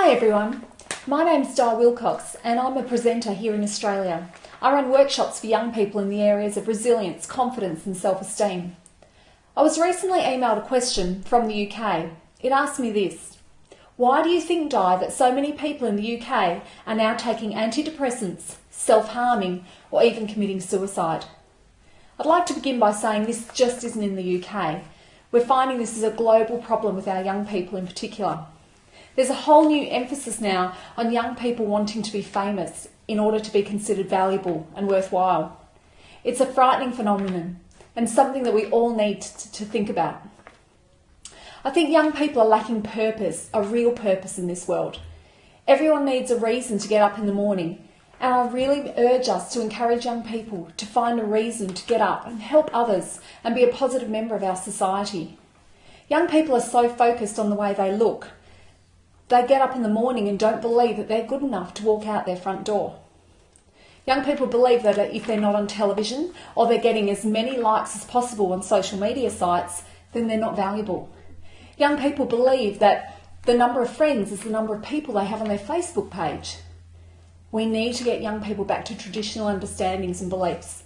Hi everyone, my name's Wilcox and I'm a presenter here in Australia. I run workshops for young people in the areas of resilience, confidence and self-esteem. I was recently emailed a question from the UK. It asked me this: why do you think, Di, that so many people in the UK are now taking antidepressants, self-harming or even committing suicide? I'd like to begin by saying this just isn't in the UK. We're finding this is a global problem with our young people in particular. There's a whole new emphasis now on young people wanting to be famous in order to be considered valuable and worthwhile. It's a frightening phenomenon and something that we all need to think about. I think young people are lacking purpose, a real purpose in this world. Everyone needs a reason to get up in the morning, and I really urge us to encourage young people to find a reason to get up and help others and be a positive member of our society. Young people are so focused on the way they look. They get up in the morning and don't believe that they're good enough to walk out their front door. Young people believe that if they're not on television or they're getting as many likes as possible on social media sites, then they're not valuable. Young people believe that the number of friends is the number of people they have on their Facebook page. We need to get young people back to traditional understandings and beliefs.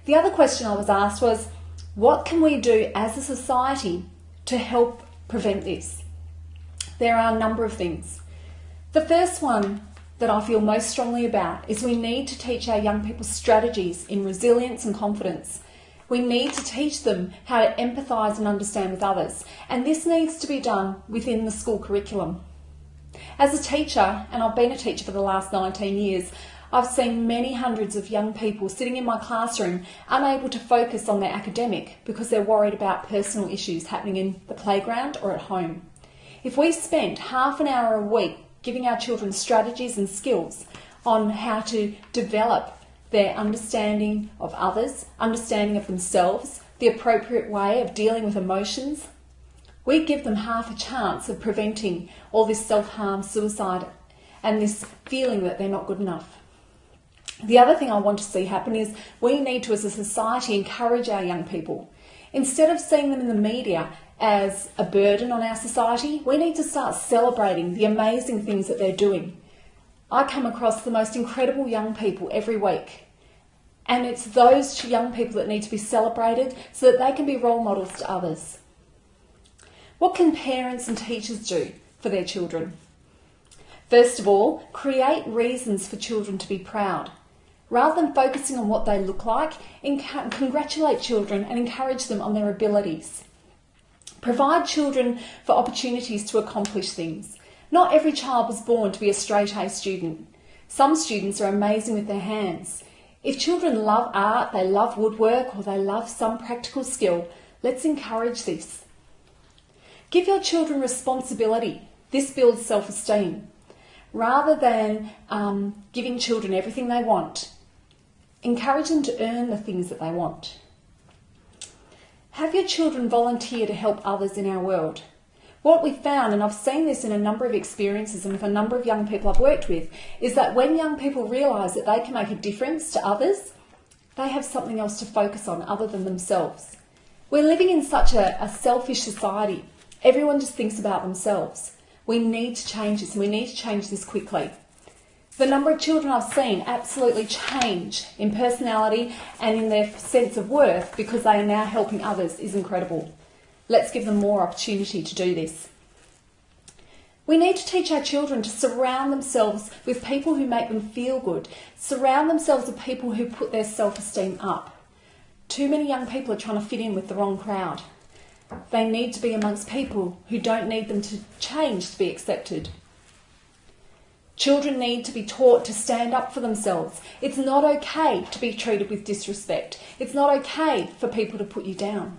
The other question I was asked was, what can we do as a society to help prevent this? There are a number of things. The first one that I feel most strongly about is we need to teach our young people strategies in resilience and confidence. We need to teach them how to empathise and understand with others, and this needs to be done within the school curriculum. As a teacher, and I've been a teacher for the last 19 years, I've seen many hundreds of young people sitting in my classroom unable to focus on their academic because they're worried about personal issues happening in the playground or at home. If we spent half an hour a week giving our children strategies and skills on how to develop their understanding of others, understanding of themselves, the appropriate way of dealing with emotions, we give them half a chance of preventing all this self-harm, suicide, and this feeling that they're not good enough. The other thing I want to see happen is we need to, as a society, encourage our young people. Instead of seeing them in the media as a burden on our society, we need to start celebrating the amazing things that they're doing. I come across the most incredible young people every week, and it's those young people that need to be celebrated so that they can be role models to others. What can parents and teachers do for their children? First of all, create reasons for children to be proud. Rather than focusing on what they look like, congratulate children and encourage them on their abilities. Provide children for opportunities to accomplish things. Not every child was born to be a straight-A student. Some students are amazing with their hands. If children love art, they love woodwork, or they love some practical skill, let's encourage this. Give your children responsibility. This builds self-esteem. Rather than giving children everything they want, encourage them to earn the things that they want. Have your children volunteer to help others in our world. What we've found, and I've seen this in a number of experiences and with a number of young people I've worked with, is that when young people realise that they can make a difference to others, they have something else to focus on other than themselves. We're living in such a selfish society. Everyone just thinks about themselves. We need to change this, and we need to change this quickly. The number of children I've seen absolutely change in personality and in their sense of worth because they are now helping others is incredible. Let's give them more opportunity to do this. We need to teach our children to surround themselves with people who make them feel good. Surround themselves with people who put their self-esteem up. Too many young people are trying to fit in with the wrong crowd. They need to be amongst people who don't need them to change to be accepted. Children need to be taught to stand up for themselves. It's not okay to be treated with disrespect. It's not okay for people to put you down.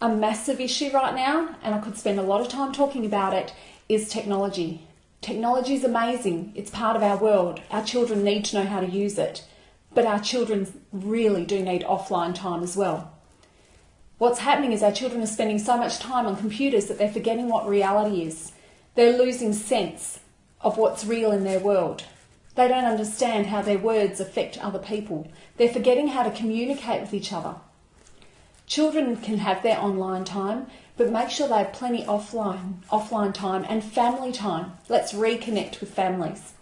A massive issue right now, and I could spend a lot of time talking about it, is technology. Technology is amazing. It's part of our world. Our children need to know how to use it. But our children really do need offline time as well. What's happening is our children are spending so much time on computers that they're forgetting what reality is. They're losing sense of what's real in their world. They don't understand how their words affect other people. They're forgetting how to communicate with each other. Children can have their online time, but make sure they have plenty offline time and family time. Let's reconnect with families.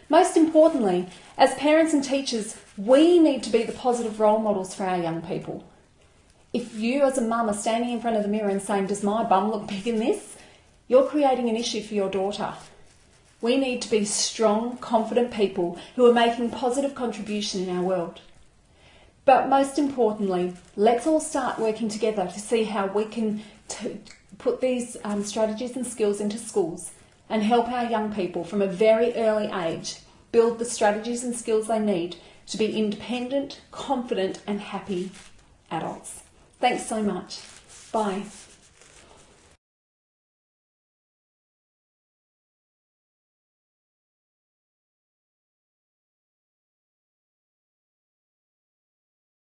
Most importantly, as parents and teachers, we need to be the positive role models for our young people. If you as a mum are standing in front of the mirror and saying, "Does my bum look big in this?" you're creating an issue for your daughter. We need to be strong, confident people who are making positive contribution in our world. But most importantly, let's all start working together to see how we can put these strategies and skills into schools and help our young people from a very early age build the strategies and skills they need to be independent, confident and happy adults. Thanks so much. Bye.